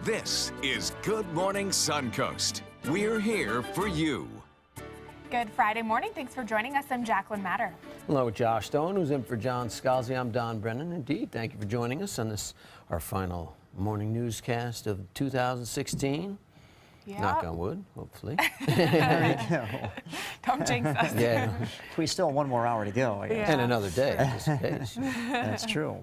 This is Good Morning Suncoast. We're here for you. Good Friday morning. Thanks for joining us. I'm Jacqueline Matter. Hello, Josh Stone, who's in for John Scalzi. I'm Don Brennan. Indeed, thank you for joining us on this, our final morning newscast of 2016. Yeah. Knock on wood, hopefully. There you go. Don't jinx us. Yeah, We still have one more hour to go, I guess. Yeah. and another day, just in case. That's true.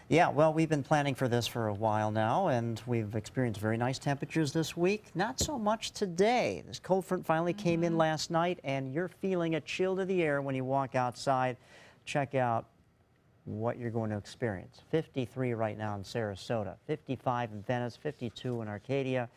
Yeah, well, we've been planning for this for a while now, and we've experienced very nice temperatures this week. Not so much today. This cold front finally came in last night, and you're feeling a chill to the air when you walk outside. Check out what you're going to experience. 53 right now in Sarasota, 55 in Venice, 52 in Arcadia,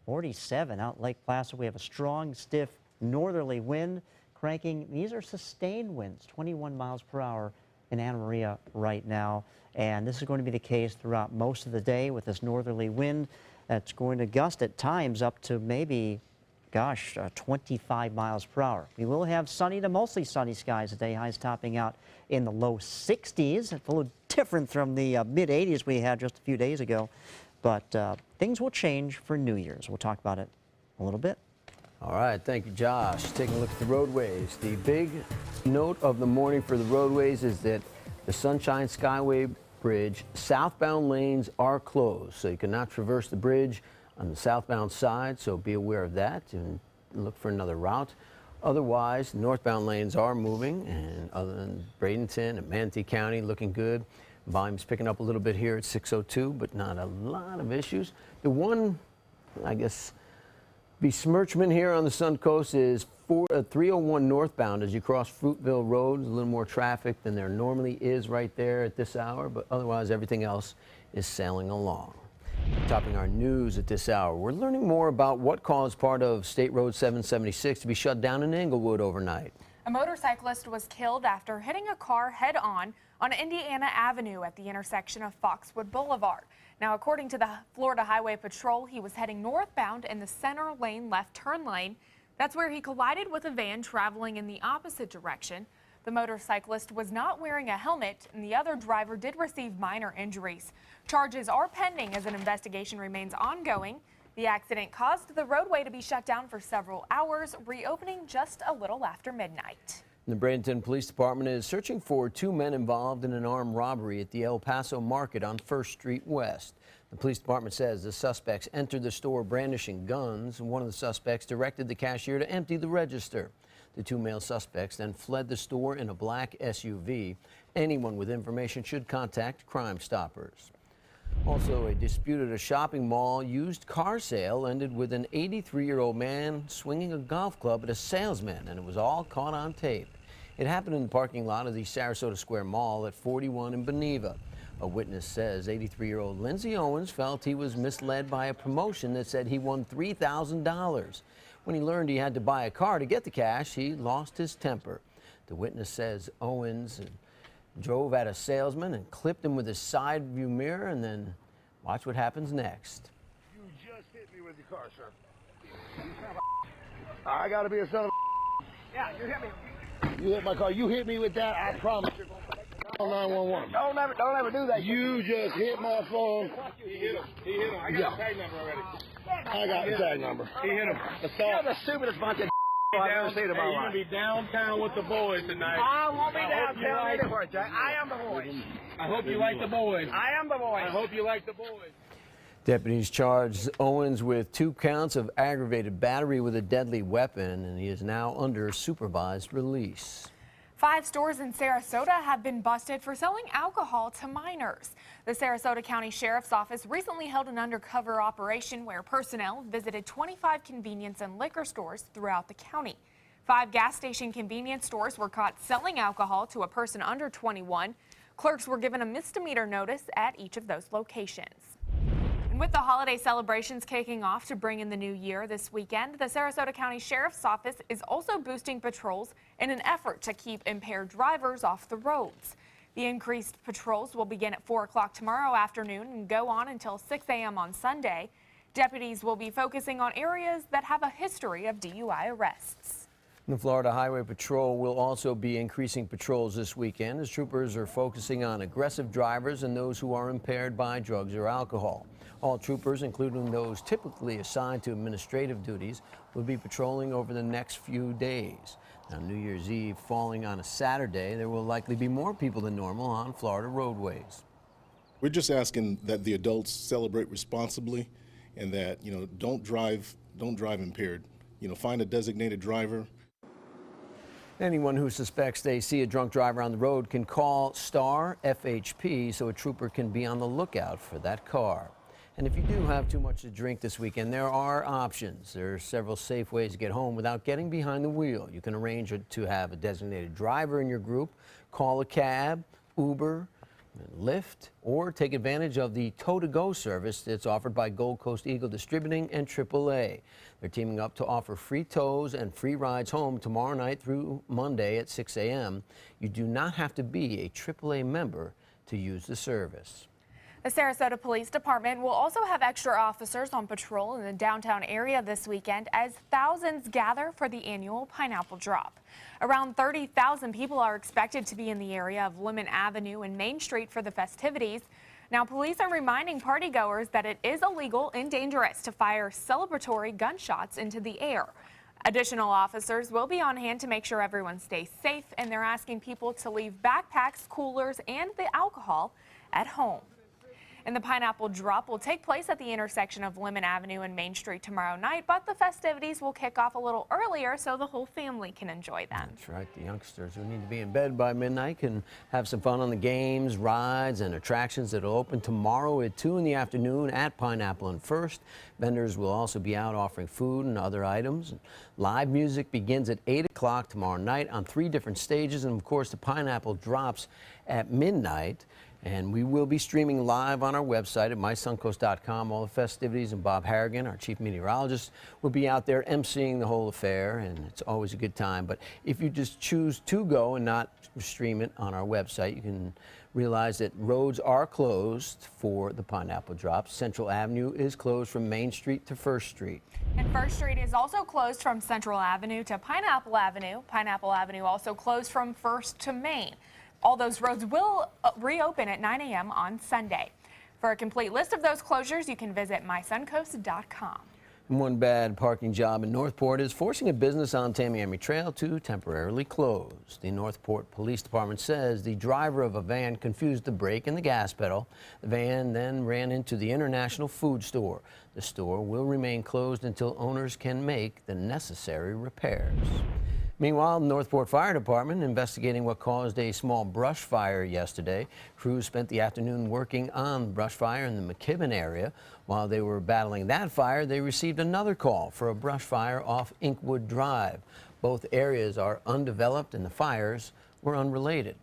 47 out in Lake Placid. We have a strong, stiff northerly wind cranking. These are sustained winds, 21 miles per hour in Anna Maria right now. And this is going to be the case throughout most of the day with this northerly wind that's going to gust at times up to maybe, 25 miles per hour. We will have sunny to mostly sunny skies today, highs topping out in the low 60s. It's a little different from the mid 80s we had just a few days ago. But things will change for New Year's. We'll talk about it a little bit. All right, thank you, Josh. Taking a look at the roadways. The big note of the morning for the roadways is that the Sunshine Skyway Bridge southbound lanes are closed, so you cannot traverse the bridge on the southbound side, so be aware of that and look for another route. Otherwise, northbound lanes are moving, and other than Bradenton and Manatee County looking good. Volume's picking up a little bit here at 602, but not a lot of issues. The one, I guess, besmirchment here on the Suncoast is 301 northbound as you cross Fruitville Road. A little more traffic than there normally is right there at this hour, but otherwise everything else is sailing along. Topping our news at this hour, we're learning more about what caused part of State Road 776 to be shut down in Englewood overnight. A motorcyclist was killed after hitting a car head-on on Indiana Avenue at the intersection of Foxwood Boulevard. Now, according to the Florida Highway Patrol, he was heading northbound in the center lane left turn lane. That's where he collided with a van traveling in the opposite direction. The motorcyclist was not wearing a helmet, and the other driver did receive minor injuries. Charges are pending as an investigation remains ongoing. The accident caused the roadway to be shut down for several hours, reopening just a little after midnight. The Bradenton Police Department is searching for two men involved in an armed robbery at the El Paso Market on 1st Street West. The police department says the suspects entered the store brandishing guns, and one of the suspects directed the cashier to empty the register. The two male suspects then fled the store in a black SUV. Anyone with information should contact Crime Stoppers. Also, a dispute at a shopping mall used car sale ended with an 83-year-old man swinging a golf club at a salesman, and it was all caught on tape. It happened in the parking lot of the Sarasota Square Mall at 41 in Beneva. A witness says 83-year-old Lindsay Owens felt he was misled by a promotion that said he won $3,000. When he learned he had to buy a car to get the cash, he lost his temper. The witness says Owens drove at a salesman and clipped him with his side view mirror, and then watch what happens next. You just hit me with your car, sir. You son of a I gotta be a son of a Yeah, you hit me. You hit my car. You hit me with that, I promise you're gonna call 911. Don't ever do that. You just hit my phone. He hit him. I got the tag number already. I got the tag number. He hit him. You're the stupidest bunch of I've ever seen in my life. You're going to be downtown with the boys tonight. I won't be downtown anywhere, Jack. I am the boys. I hope you like the boys. I am the boys. I hope you like the boys. Deputies charged Owens with 2 counts of aggravated battery with a deadly weapon, and he is now under supervised release. 5 stores in Sarasota have been busted for selling alcohol to minors. The Sarasota County Sheriff's Office recently held an undercover operation where personnel visited 25 convenience and liquor stores throughout the county. 5 gas station convenience stores were caught selling alcohol to a person under 21. Clerks were given a misdemeanor notice at each of those locations. And with the holiday celebrations kicking off to bring in the new year this weekend, the Sarasota County Sheriff's Office is also boosting patrols in an effort to keep impaired drivers off the roads. The increased patrols will begin at 4 o'clock tomorrow afternoon and go on until 6 a.m. on Sunday. Deputies will be focusing on areas that have a history of DUI arrests. The Florida Highway Patrol will also be increasing patrols this weekend as troopers are focusing on aggressive drivers and those who are impaired by drugs or alcohol. All troopers, including those typically assigned to administrative duties, will be patrolling over the next few days. Now, New Year's Eve falling on a Saturday, there will likely be more people than normal on Florida roadways. We're just asking that the adults celebrate responsibly and that, don't drive impaired. Find a designated driver. Anyone who suspects they see a drunk driver on the road can call STAR FHP so a trooper can be on the lookout for that car. And if you do have too much to drink this weekend, there are options. There are several safe ways to get home without getting behind the wheel. You can arrange to have a designated driver in your group, call a cab, Uber, Lyft, or take advantage of the tow-to-go service that's offered by Gold Coast Eagle Distributing and AAA. They're teaming up to offer free tows and free rides home tomorrow night through Monday at 6 a.m. You do not have to be a AAA member to use the service. The Sarasota Police Department will also have extra officers on patrol in the downtown area this weekend as thousands gather for the annual Pineapple Drop. Around 30,000 people are expected to be in the area of Lemon Avenue and Main Street for the festivities. Now, police are reminding partygoers that it is illegal and dangerous to fire celebratory gunshots into the air. Additional officers will be on hand to make sure everyone stays safe, and they're asking people to leave backpacks, coolers, and the alcohol at home. And the Pineapple Drop will take place at the intersection of Lemon Avenue and Main Street tomorrow night, but the festivities will kick off a little earlier so the whole family can enjoy them. That's right. The youngsters who need to be in bed by midnight can have some fun on the games, rides, and attractions that will open tomorrow at 2 in the afternoon at Pineapple and First. Vendors will also be out offering food and other items. Live music begins at 8 o'clock tomorrow night on 3 different stages, and of course the Pineapple drops at midnight. And we will be streaming live on our website at mysuncoast.com all the festivities, and Bob Harrigan, our chief meteorologist, will be out there emceeing the whole affair, and it's always a good time. But if you just choose to go and not stream it on our website, you can realize that roads are closed for the Pineapple Drop. Central Avenue is closed from Main Street to First Street. And First Street is also closed from Central Avenue to Pineapple Avenue. Pineapple Avenue also closed from First to Main. All those roads will reopen at 9 a.m. on Sunday. For a complete list of those closures, you can visit mysuncoast.com. One bad parking job in Northport is forcing a business on Tamiami Trail to temporarily close. The Northport Police Department says the driver of a van confused the brake and the gas pedal. The van then ran into the International Food Store. The store will remain closed until owners can make the necessary repairs. Meanwhile, the Northport Fire Department investigating what caused a small brush fire yesterday. Crews spent the afternoon working on the brush fire in the McKibben area. While they were battling that fire, they received another call for a brush fire off Inkwood Drive. Both areas are undeveloped and the fires were unrelated.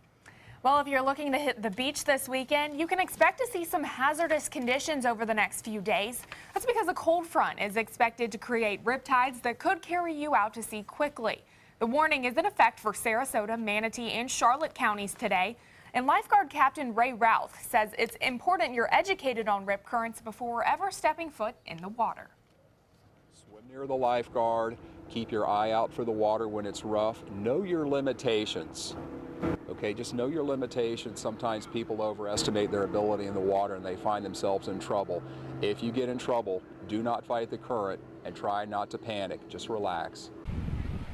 Well, if you're looking to hit the beach this weekend, you can expect to see some hazardous conditions over the next few days. That's because a cold front is expected to create riptides that could carry you out to sea quickly. The warning is in effect for Sarasota, Manatee, and Charlotte counties today. And lifeguard Captain Ray Routh says it's important you're educated on rip currents before ever stepping foot in the water. Swim near the lifeguard. Keep your eye out for the water when it's rough. Know your limitations. Okay, just know your limitations. Sometimes people overestimate their ability in the water and they find themselves in trouble. If you get in trouble, do not fight the current and try not to panic. Just relax.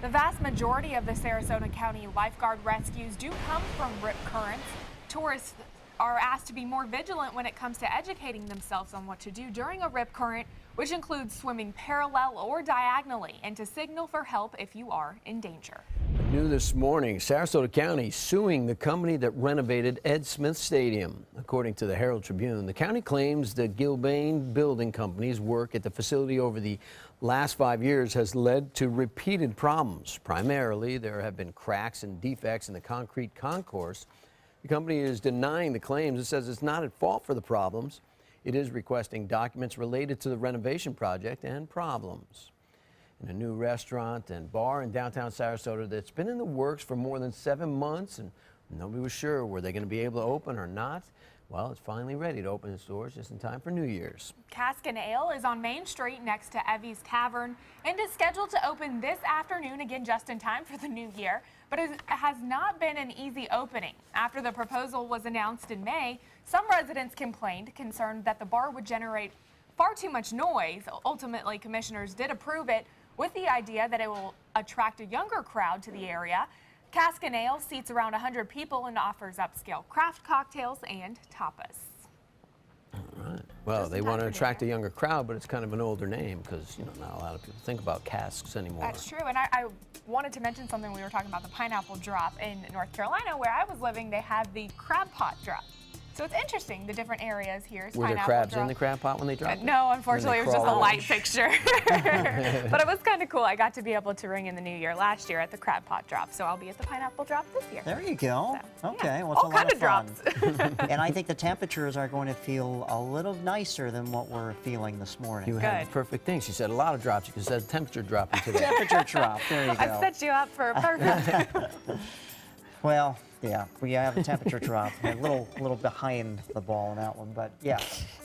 The vast majority of the Sarasota County lifeguard rescues do come from rip currents. Tourists are asked to be more vigilant when it comes to educating themselves on what to do during a rip current, which includes swimming parallel or diagonally, and to signal for help if you are in danger. New this morning, Sarasota County suing the company that renovated Ed Smith Stadium. According to the Herald Tribune, the county claims the Gilbane Building Company's work at the facility over the last 5 years has led to repeated problems. Primarily, there have been cracks and defects in the concrete concourse. The company is denying the claims. It says it's not at fault for the problems. It is requesting documents related to the renovation project and problems. In a new restaurant and bar in downtown Sarasota that's been in the works for more than 7 months, and nobody was sure were they going to be able to open or not. Well, it's finally ready to open its doors just in time for New Year's. Cask and Ale is on Main Street next to Evie's Tavern and is scheduled to open this afternoon, again just in time for the new year. But it has not been an easy opening. After the proposal was announced in May, some residents complained, concerned that the bar would generate far too much noise. Ultimately, commissioners did approve it with the idea that it will attract a younger crowd to the area. Cask and Ale seats around 100 people and offers upscale craft cocktails and tapas. All right. Well, they want to attract a younger crowd, but it's kind of an older name because, you know, not a lot of people think about casks anymore. That's true. And I wanted to mention something. We were talking about the pineapple drop in North Carolina. Where I was living, they had the crab pot drop. So it's interesting, the different areas here. Were there crabs in the crab pot when they dropped it? No, unfortunately, it was just a light fixture. But it was kind of cool. I got to be able to ring in the new year last year at the crab pot drop. So I'll be at the pineapple drop this year. There you go. So, okay, yeah. well, it's all a lot of fun. drops. And I think the temperatures are going to feel a little nicer than what we're feeling this morning. You had the perfect thing. She said a lot of drops. You could say temperature dropping today. Temperature drop. There you go. I set you up for a perfect. Well, yeah, we have a temperature drop. A little behind the ball on that one, but yeah.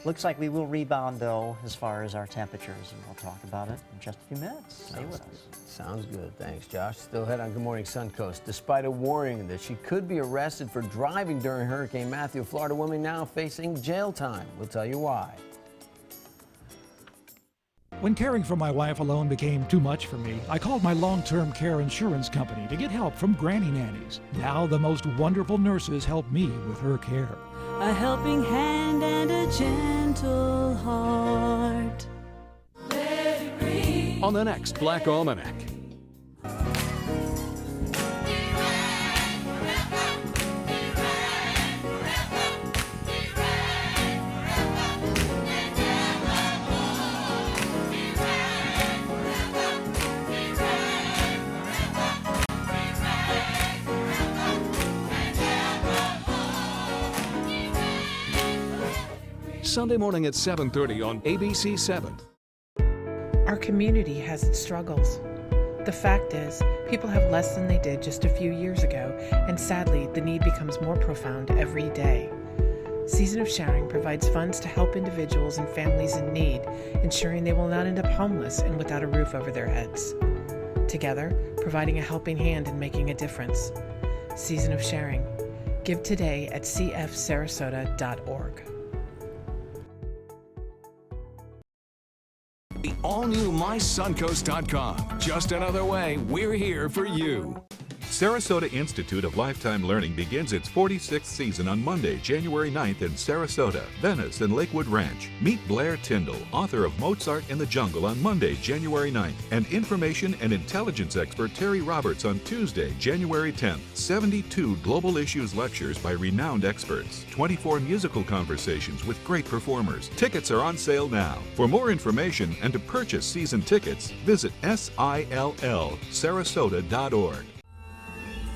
Looks like we will rebound, though, as far as our temperatures, and we'll talk about it in just a few minutes. Stay with us. Sounds good. Thanks, Josh. Still ahead on Good Morning Suncoast. Despite a warning that she could be arrested for driving during Hurricane Matthew, a Florida woman now facing jail time. We'll tell you why. When caring for my wife alone became too much for me, I called my long-term care insurance company to get help from granny nannies. Now the most wonderful nurses help me with her care. A helping hand and a gentle heart. Let it breathe. On the next Black Almanac. Sunday morning at 7:30 on ABC 7. Our community has its struggles. The fact is, people have less than they did just a few years ago, and sadly, the need becomes more profound every day. Season of Sharing provides funds to help individuals and families in need, ensuring they will not end up homeless and without a roof over their heads. Together, providing a helping hand and making a difference. Season of Sharing. Give today at cfsarasota.org. The all-new mysuncoast.com. Just another way we're here for you. Sarasota Institute of Lifetime Learning begins its 46th season on Monday, January 9th in Sarasota, Venice, and Lakewood Ranch. Meet Blair Tyndall, author of Mozart in the Jungle, on Monday, January 9th, and information and intelligence expert Terry Roberts on Tuesday, January 10th. 72 global issues lectures by renowned experts. 24 musical conversations with great performers. Tickets are on sale now. For more information and to purchase season tickets, visit SILLSarasota.org.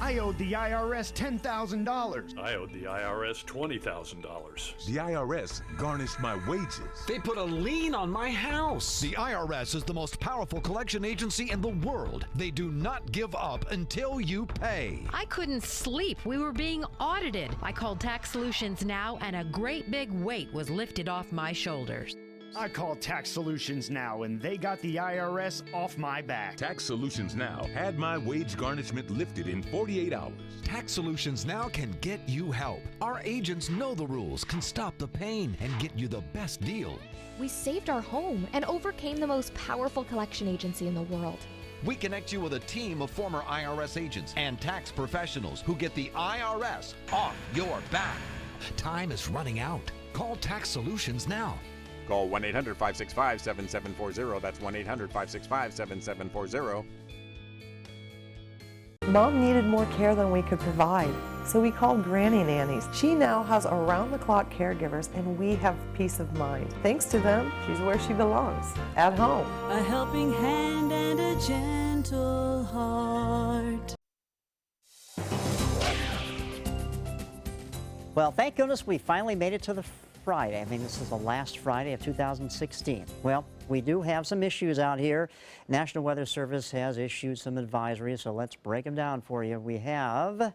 I owed the IRS $10,000. I owed the IRS $20,000. The IRS garnished my wages. They put a lien on my house. The IRS is the most powerful collection agency in the world. They do not give up until you pay. I couldn't sleep. We were being audited. I called Tax Solutions Now, and a great big weight was lifted off my shoulders. I called Tax Solutions Now, and they got the IRS off my back. Tax Solutions Now had my wage garnishment lifted in 48 hours. Tax Solutions Now can get you help. Our agents know the rules, can stop the pain, and get you the best deal. We saved our home and overcame the most powerful collection agency in the world. We connect you with a team of former IRS agents and tax professionals who get the IRS off your back. Time is running out. Call Tax Solutions Now. Call 1-800-565-7740. That's 1-800-565-7740. Mom needed more care than we could provide, so we called Granny Nannies. She now has around-the-clock caregivers, and we have peace of mind. Thanks to them, she's where she belongs, at home. A helping hand and a gentle heart. Well, thank goodness we finally made it to the Friday. I mean, this is the last Friday of 2016. Well, we do have some issues out here. National Weather Service has issued some advisories, so let's break them down for you. We have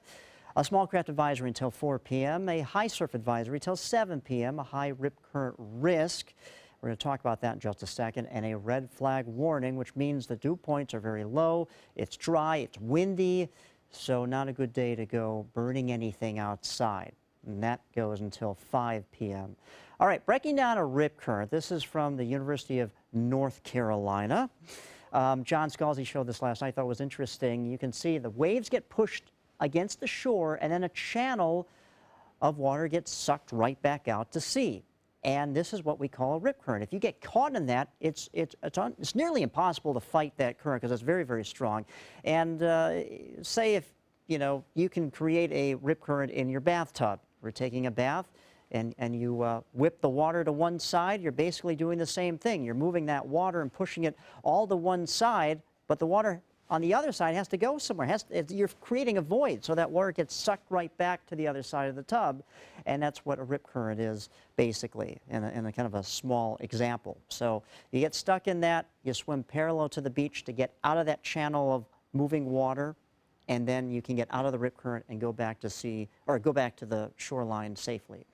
a small craft advisory until 4 p.m., a high surf advisory till 7 p.m., a high rip current risk. We're going to talk about that in just a second, and a red flag warning, which means the dew points are very low, it's dry, it's windy, so not a good day to go burning anything outside. And that goes until 5 p.m. All right, breaking down a rip current. This is from the University of North Carolina. John Scalzi showed this last night. I thought it was interesting. You can see the waves get pushed against the shore, and then a channel of water gets sucked right back out to sea. And this is what we call a rip current. If you get caught in that, it's nearly impossible to fight that current because it's very, very strong. And say if, you can create a rip current in your bathtub. We're taking a bath, and you whip the water to one side, you're basically doing the same thing. You're moving that water and pushing it all to one side, but the water on the other side has to go somewhere. You're creating a void, so that water gets sucked right back to the other side of the tub, and that's what a rip current is, basically, in a kind of a small example. So you get stuck in that, you swim parallel to the beach to get out of that channel of moving water, and then you can get out of the rip current and go back to sea, or go back to the shoreline safely.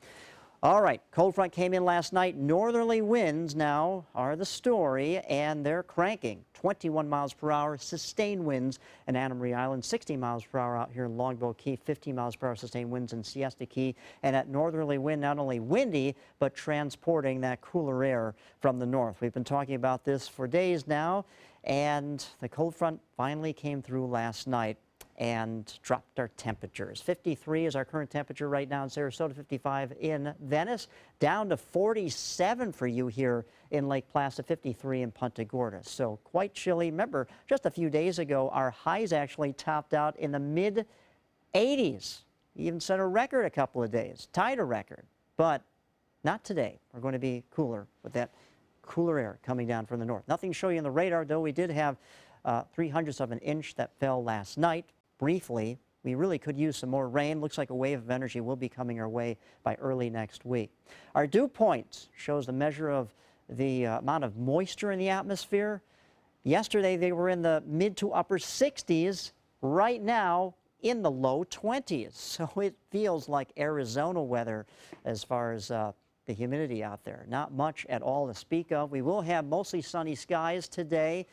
All right, cold front came in last night. Northerly winds now are the story, and they're cranking. 21 miles per hour, sustained winds in Anna Marie Island, 60 miles per hour out here in Longboat Key, 50 miles per hour sustained winds in Siesta Key, and that northerly wind not only windy, but transporting that cooler air from the north. We've been talking about this for days now, and the cold front finally came through last night and dropped our temperatures. 53 is our current temperature right now in Sarasota, 55 in Venice, down to 47 for you here in Lake Placid, 53 in Punta Gorda. So quite chilly. Remember, just a few days ago, our highs actually topped out in the mid-80s. Even set a record a couple of days, tied a record, but not today. We're going to be cooler with that cooler air coming down from the north. Nothing to show you on the radar, though. We did have 0.03 of an inch that fell last night. Briefly, we really could use some more rain. Looks like a wave of energy will be coming our way by early next week. Our dew point shows the measure of the amount of moisture in the atmosphere. Yesterday, they were in the mid to upper 60s. Right now, in the low 20s. So it feels like Arizona weather as far as the humidity out there. Not much at all to speak of. We will have mostly sunny skies today.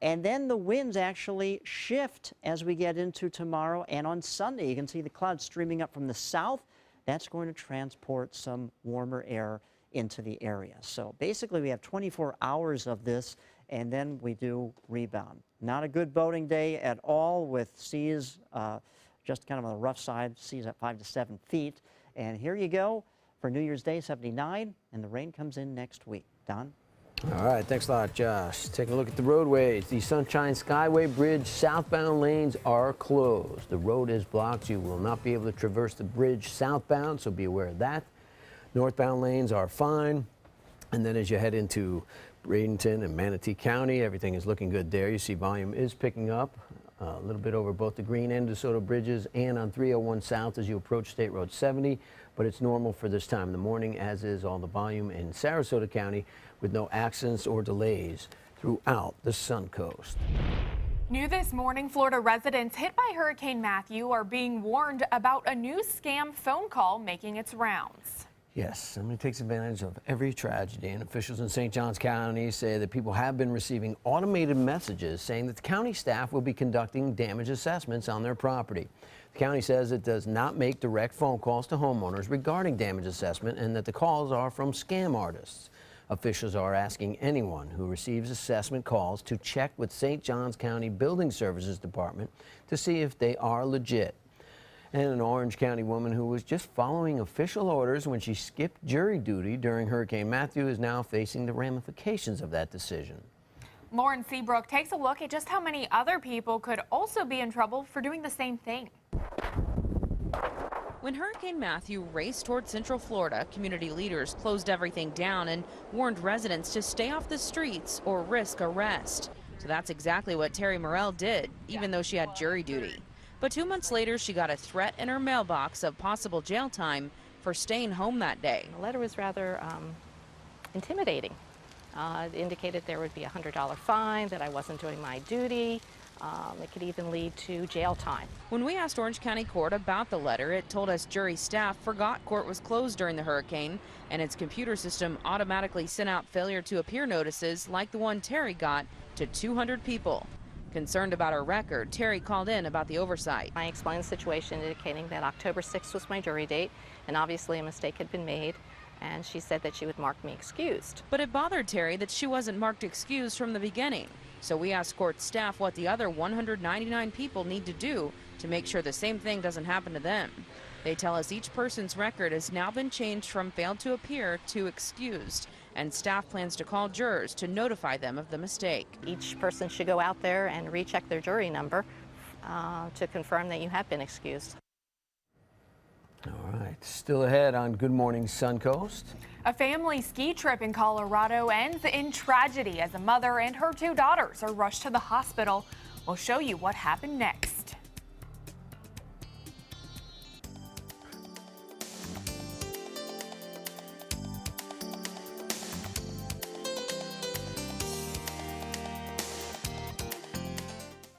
And then the winds actually shift as we get into tomorrow and on Sunday. You can see the clouds streaming up from the south. That's going to transport some warmer air into the area. So basically we have 24 hours of this, and then we do rebound. Not a good boating day at all, with seas just kind of on the rough side, seas at 5 to 7 feet. And here you go for New Year's Day, 79, and the rain comes in next week. Don? All right, thanks a lot, Josh. Taking a look at the roadways. The Sunshine Skyway Bridge southbound lanes are closed. The road is blocked. You will not be able to traverse the bridge southbound, so be aware of that. Northbound lanes are fine. And then as you head into Bradenton and Manatee County, everything is looking good there. You see volume is picking up a little bit over both the Green and DeSoto bridges and on 301 South as you approach State Road 70. But it's normal for this time in the morning, as is all the volume in Sarasota County, with no accidents or delays throughout the Suncoast. New this morning, Florida residents hit by Hurricane Matthew are being warned about a new scam phone call making its rounds. Yes, somebody takes advantage of every tragedy, and officials in St. Johns County say that people have been receiving automated messages saying that the county staff will be conducting damage assessments on their property. The county says it does not make direct phone calls to homeowners regarding damage assessment, and that the calls are from scam artists. Officials are asking anyone who receives assessment calls to check with St. Johns County Building Services Department to see if they are legit. And an Orange County woman who was just following official orders when she skipped jury duty during Hurricane Matthew is now facing the ramifications of that decision. Lauren Seabrook takes a look at just how many other people could also be in trouble for doing the same thing. When Hurricane Matthew raced toward Central Florida, community leaders closed everything down and warned residents to stay off the streets or risk arrest. So that's exactly what Terry Morrell did, even though she had jury duty. But 2 months later, she got a threat in her mailbox of possible jail time for staying home that day. The letter was rather intimidating. It indicated there would be a $100 fine, that I wasn't doing my duty. It could even lead to jail time. When we asked Orange County Court about the letter, it told us jury staff forgot court was closed during the hurricane, and its computer system automatically sent out failure to appear notices like the one Terry got to 200 people. Concerned about her record, Terry called in about the oversight. I explained the situation, indicating that October 6th was my jury date, and obviously a mistake had been made. and she said that she would mark me excused. But it bothered Terry that she wasn't marked excused from the beginning. So we asked court staff what the other 199 people need to do to make sure the same thing doesn't happen to them. They tell us each person's record has now been changed from failed to appear to excused, and staff plans to call jurors to notify them of the mistake. Each person should go out there and recheck their jury number to confirm that you have been excused. All right, still ahead on Good Morning Suncoast. A family ski trip in Colorado ends in tragedy as a mother and her 2 daughters are rushed to the hospital. We'll show you what happened next.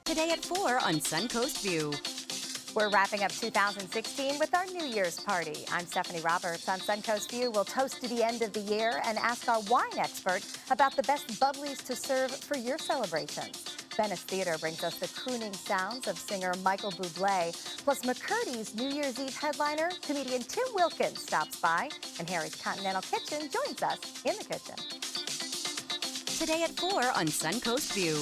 Today at 4 on Suncoast View. We're wrapping up 2016 with our New Year's party. I'm Stephanie Roberts. On Suncoast View, we'll toast to the end of the year and ask our wine expert about the best bubblies to serve for your celebrations. Venice Theater brings us the crooning sounds of singer Michael Bublé. Plus, McCurdy's New Year's Eve headliner, comedian Tim Wilkins, stops by. And Harry's Continental Kitchen joins us in the kitchen. Today at 4 on Suncoast View.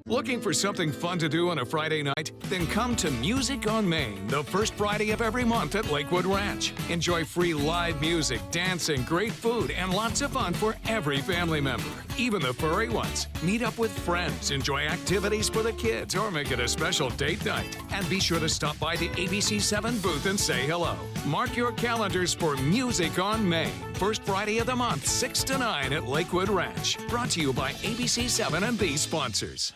Looking for something fun to do on a Friday night? Then come to Music on Main, the first Friday of every month at Lakewood Ranch. Enjoy free live music, dancing, great food, and lots of fun for every family member, even the furry ones. Meet up with friends, enjoy activities for the kids, or make it a special date night. And be sure to stop by the ABC7 booth and say hello. Mark your calendars for Music on Main, first Friday of the month, 6 to 9 at Lakewood Ranch. Brought to you by ABC7 and these sponsors.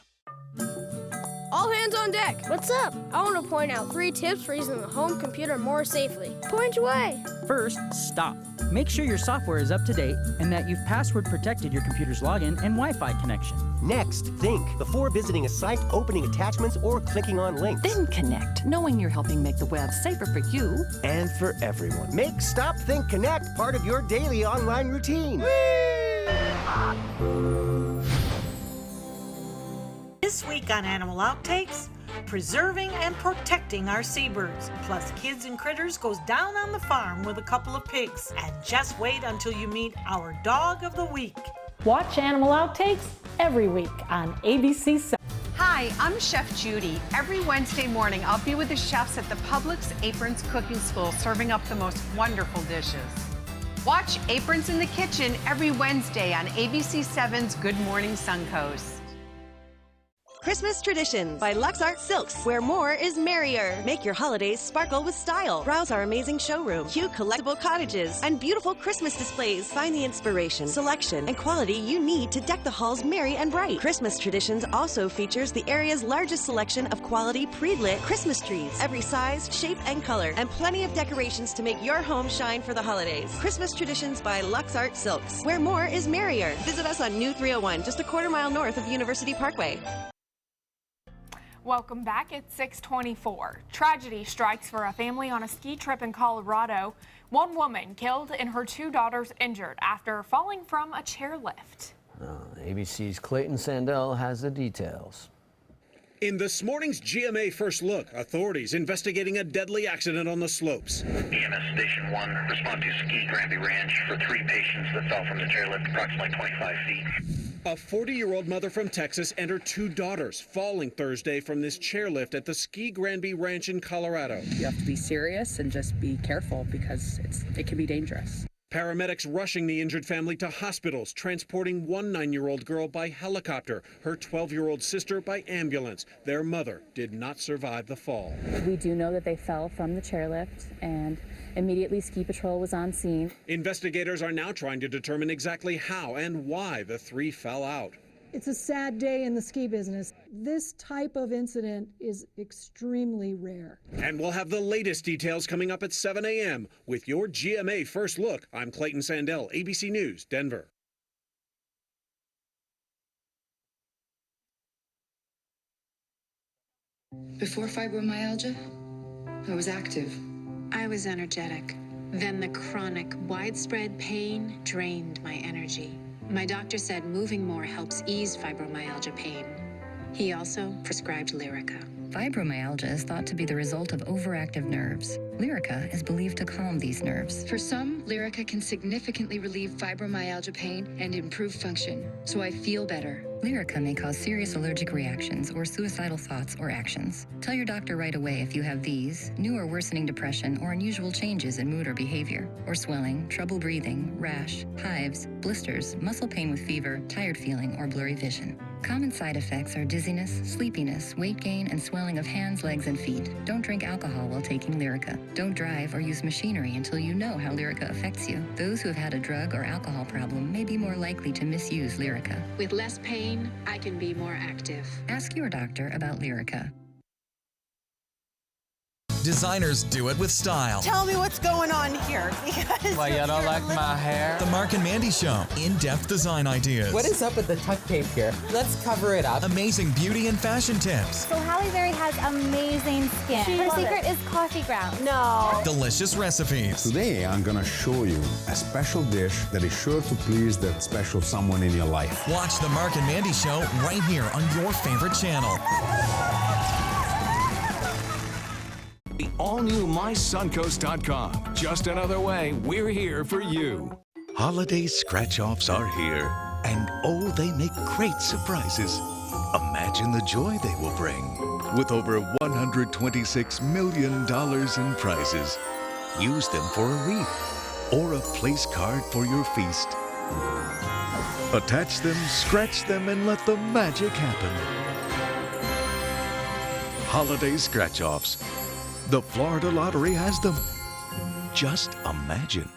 All hands on deck. What's up? I want to point out 3 tips for using the home computer more safely. Point away. First, stop. Make sure your software is up to date and that you've password protected your computer's login and Wi-Fi connection. Next, think before visiting a site, opening attachments, or clicking on links. Then connect, knowing you're helping make the web safer for you and for everyone. Make Stop, Think, Connect part of your daily online routine. This week on Animal Outtakes, preserving and protecting our seabirds, plus Kids and Critters goes down on the farm with a couple of pigs. And just wait until you meet our dog of the week. Watch Animal Outtakes every week on ABC7. Hi, I'm Chef Judy. Every Wednesday morning, I'll be with the chefs at the Publix Aprons Cooking School serving up the most wonderful dishes. Watch Aprons in the Kitchen every Wednesday on ABC7's Good Morning Suncoast. Christmas Traditions by Lux Art Silks, where more is merrier. Make your holidays sparkle with style. Browse our amazing showroom, cute collectible cottages, and beautiful Christmas displays. Find the inspiration, selection, and quality you need to deck the halls merry and bright. Christmas Traditions also features the area's largest selection of quality pre-lit Christmas trees, every size, shape, and color, and plenty of decorations to make your home shine for the holidays. Christmas Traditions by Lux Art Silks, where more is merrier. Visit us on New 301, just a quarter-mile north of University Parkway. Welcome back at 6:24. Tragedy strikes for a family on a ski trip in Colorado. One woman killed and her 2 daughters injured after falling from a chairlift. ABC's Clayton Sandell has the details. In this morning's GMA First Look, authorities investigating a deadly accident on the slopes. EMS Station 1 respond to Ski Granby Ranch for 3 patients that fell from the chairlift approximately 25 feet. A 40-year-old mother from Texas and her 2 daughters falling Thursday from this chairlift at the Ski Granby Ranch in Colorado. You have to be serious and just be careful because it can be dangerous. Paramedics rushing the injured family to hospitals, transporting one 9-year-old girl by helicopter, her 12-year-old sister by ambulance. Their mother did not survive the fall. We do know that they fell from the chairlift, and immediately ski patrol was on scene. Investigators are now trying to determine exactly how and why the 3 fell out. It's a sad day in the ski business. This type of incident is extremely rare. And we'll have the latest details coming up at 7 a.m. with your GMA First Look. I'm Clayton Sandell, ABC News, Denver. Before fibromyalgia, I was active. I was energetic. Then the chronic, widespread pain drained my energy. My doctor said moving more helps ease fibromyalgia pain. He also prescribed Lyrica. Fibromyalgia is thought to be the result of overactive nerves. Lyrica is believed to calm these nerves. For some, Lyrica can significantly relieve fibromyalgia pain and improve function, so I feel better. Lyrica may cause serious allergic reactions or suicidal thoughts or actions. Tell your doctor right away if you have these, new or worsening depression, or unusual changes in mood or behavior, or swelling, trouble breathing, rash, hives, blisters, muscle pain with fever, tired feeling, or blurry vision. Common side effects are dizziness, sleepiness, weight gain, and swelling of hands, legs, and feet. Don't drink alcohol while taking Lyrica. Don't drive or use machinery until you know how Lyrica affects you. Those who have had a drug or alcohol problem may be more likely to misuse Lyrica. With less pain, I can be more active. Ask your doctor about Lyrica. Designers do it with style. Tell me what's going on here. Because why, you don't like my hair? The Mark and Mandy Show. In-depth design ideas. What is up with the tuck tape here? Let's cover it up. Amazing beauty and fashion tips. So Halle Berry has amazing skin. Her secret is coffee grounds. No. Delicious recipes. Today, I'm going to show you a special dish that is sure to please that special someone in your life. Watch The Mark and Mandy Show right here on your favorite channel. The all-new MySuncoast.com. Just another way we're here for you. Holiday scratch-offs are here, and oh, they make great surprises. Imagine the joy they will bring. With over $126 million in prizes, use them for a wreath or a place card for your feast. Attach them, scratch them, and let the magic happen. Holiday scratch-offs. The Florida Lottery has them. Just imagine.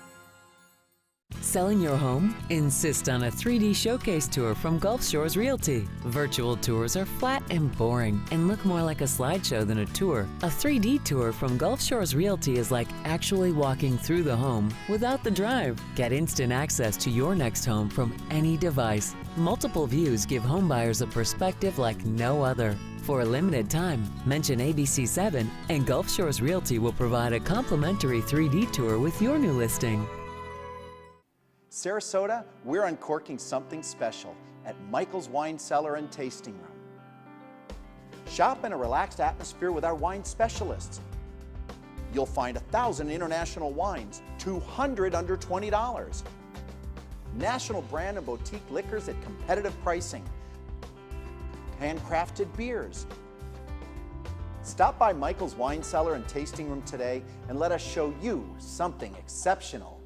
Selling your home? Insist on a 3D showcase tour from Gulf Shores Realty. Virtual tours are flat and boring and look more like a slideshow than a tour. A 3D tour from Gulf Shores Realty is like actually walking through the home without the drive. Get instant access to your next home from any device. Multiple views give homebuyers a perspective like no other. For a limited time, mention ABC7 and Gulf Shores Realty will provide a complimentary 3D tour with your new listing. Sarasota, we're uncorking something special at Michael's Wine Cellar and Tasting Room. Shop in a relaxed atmosphere with our wine specialists. You'll find 1,000 international wines, 200 under $20. National brand and boutique liquors at competitive pricing. Handcrafted beers. Stop by Michael's Wine Cellar and Tasting Room today and let us show you something exceptional.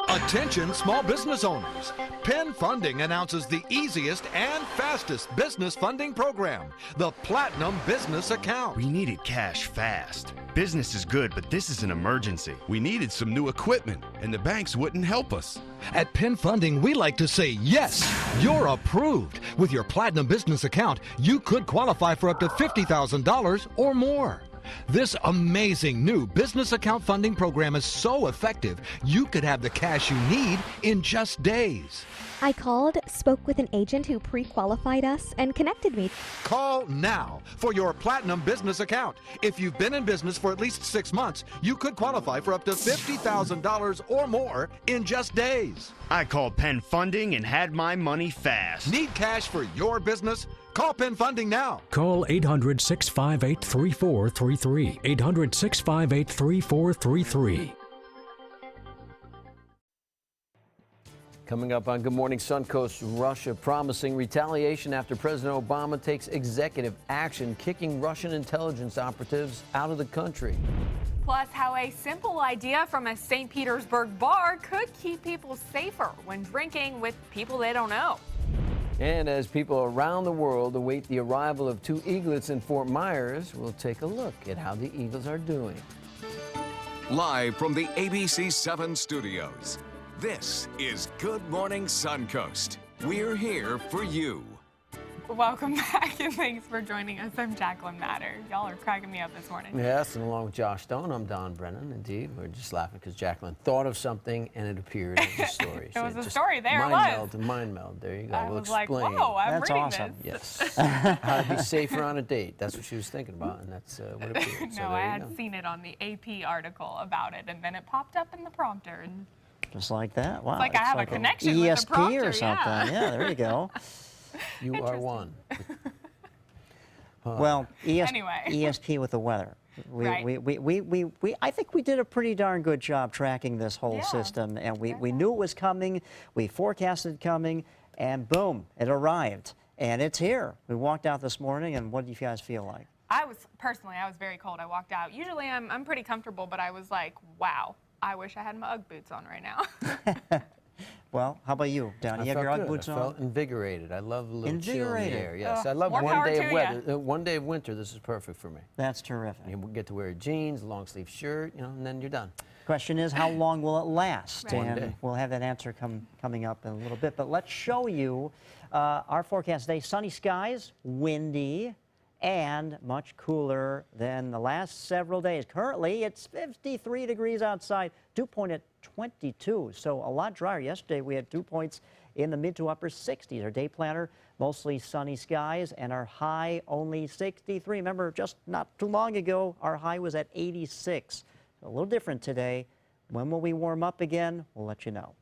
Attention small business owners. Penn Funding announces the easiest and fastest business funding program, the Platinum Business Account. We needed cash fast. Business is good, but this is an emergency. We needed some new equipment, and the banks wouldn't help us. At Penn Funding, we like to say, yes, you're approved. With your Platinum Business Account, you could qualify for up to $50,000 or more. This amazing new business account funding program is so effective, you could have the cash you need in just days. I called, spoke with an agent who pre-qualified us, and connected me. Call now for your Platinum Business Account. If you've been in business for at least 6 months, you could qualify for up to $50,000 or more in just days. I called Penn Funding and had my money fast. Need cash for your business? Call Penn Funding now. Call 800-658-3433. 800-658-3433. Coming up on Good Morning Suncoast, Russia promising retaliation after President Obama takes executive action, kicking Russian intelligence operatives out of the country. Plus, how a simple idea from a St. Petersburg bar could keep people safer when drinking with people they don't know. And as people around the world await the arrival of 2 eaglets in Fort Myers, we'll take a look at how the eagles are doing. Live from the ABC 7 studios, this is Good Morning Suncoast. We're here for you. Welcome back, and thanks for joining us. I'm Jacqueline Matter. Y'all are cracking me up this morning. Yes, and along with Josh Stone, I'm Don Brennan. Indeed, we're just laughing because Jacqueline thought of something and it appeared in the story. It was a story. There it was. Mind meld. There you go. I We'll was like, explain. whoa, I'm That's reading awesome. this. Yes. How to be safer on a date. That's what she was thinking about, and that's what it appeared. No, So I there you had go. seen it on the AP article about it, and then it popped up in the prompter. And Just like that. Wow. it's like I have a connection ESP with the prompter, or something. Yeah, there you go. You are one. Well, Anyway. ESP with the weather. Right. I think we did a pretty darn good job tracking this whole system, and we knew it was coming. We forecasted it coming, and boom, it arrived, and it's here. We walked out this morning, and what do you guys feel like? I was very cold. I walked out. Usually I'm pretty comfortable, but I was like, wow, I wish I had my UGG boots on right now. Well, how about you, Down? You have your UGG boots on? I felt invigorated. I love a little chill in the Invigorated. air. Yes, I love more one power day to of weather. One day of winter, this is perfect for me. That's terrific. You get to wear jeans, long sleeve shirt, and then you're done. Question is, how long will it last? Right. One And day. we'll have that answer coming up in a little bit. But let's show you our forecast today. Sunny skies, windy, and much cooler than the last several days. Currently, it's 53 degrees outside, dew point at 22, so a lot drier. Yesterday, we had dew points in the mid to upper 60s. Our day planner, mostly sunny skies, and our high only 63. Remember, just not too long ago, our high was at 86. So a little different today. When will we warm up again? We'll let you know.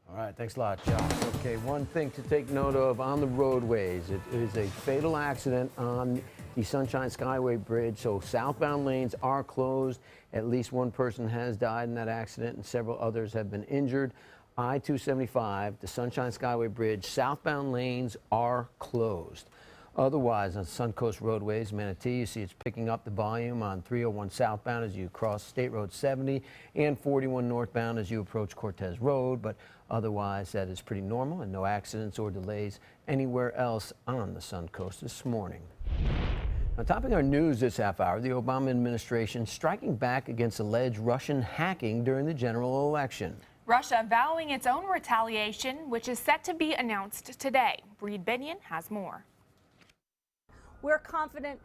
All right, thanks a lot, Josh. Okay, one thing to take note of on the roadways. It is a fatal accident on the Sunshine Skyway Bridge, so southbound lanes are closed. At least one person has died in that accident and several others have been injured. I-275, the Sunshine Skyway Bridge, southbound lanes are closed. Otherwise, on Suncoast roadways, Manatee, you see it's picking up the volume on 301 southbound as you cross State Road 70 and 41 northbound as you approach Cortez Road, but otherwise that is pretty normal and no accidents or delays anywhere else on the Suncoast this morning. Now, topping our news this half hour, the Obama administration striking back against alleged Russian hacking during the general election. Russia vowing its own retaliation, which is set to be announced today. Reed Binion has more. We're confident